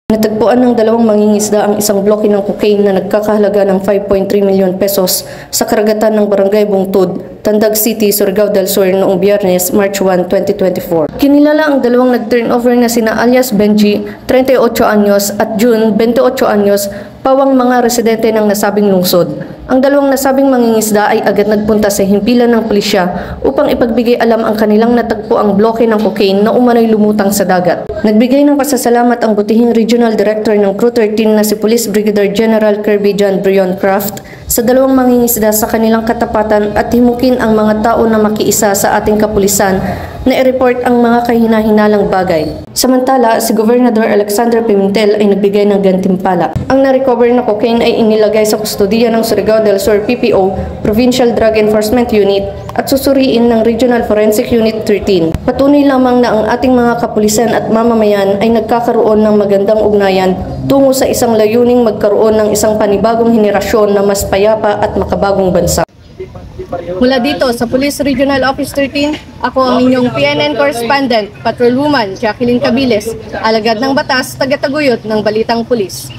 Natagpuan ng dalawang mangingisda ang isang bloke ng cocaine na nagkakahalaga ng 5.3 milyon pesos sa karagatan ng Barangay Bungtod, Tandag City, Surigao del Sur noong Biyernes, March 1, 2024. Kinilala ang dalawang nag-turnover na sina alias Benji, 38 anyos at June, 28 anyos, pawang mga residente ng nasabing lungsod. Ang dalawang nasabing mangingisda ay agad nagpunta sa himpilan ng pulisya upang ipagbigay alam ang kanilang natagpo ang bloke ng cocaine na umano'y lumutang sa dagat. Nagbigay ng pasasalamat ang butihing Regional Director ng Crew 13 na si Police Brigadier General Kirby John Brion Craft sa dalawang mangingisda sa kanilang katapatan at himukin ang mga tao na makiisa sa ating kapulisan na i-report ang mga kahina-hinalang bagay. Samantala, si Gobernador Alexander Pimentel ay nagbigay ng gantimpala. Ang na-recover na cocaine ay inilagay sa kustodiya ng Surigao del Sur PPO, Provincial Drug Enforcement Unit at susuriin ng Regional Forensic Unit 13. Patunay lamang na ang ating mga kapulisan at mamamayan ay nagkakaroon ng magandang ugnayan tungo sa isang layuning magkaroon ng isang panibagong henerasyon na mas payapa at makabagong bansa. Mula dito sa Police Regional Office 13, ako ang inyong PNN Correspondent, Patrolwoman Jacqueline Cabiles, alagad ng batas, taga-taguyod ng Balitang Pulis.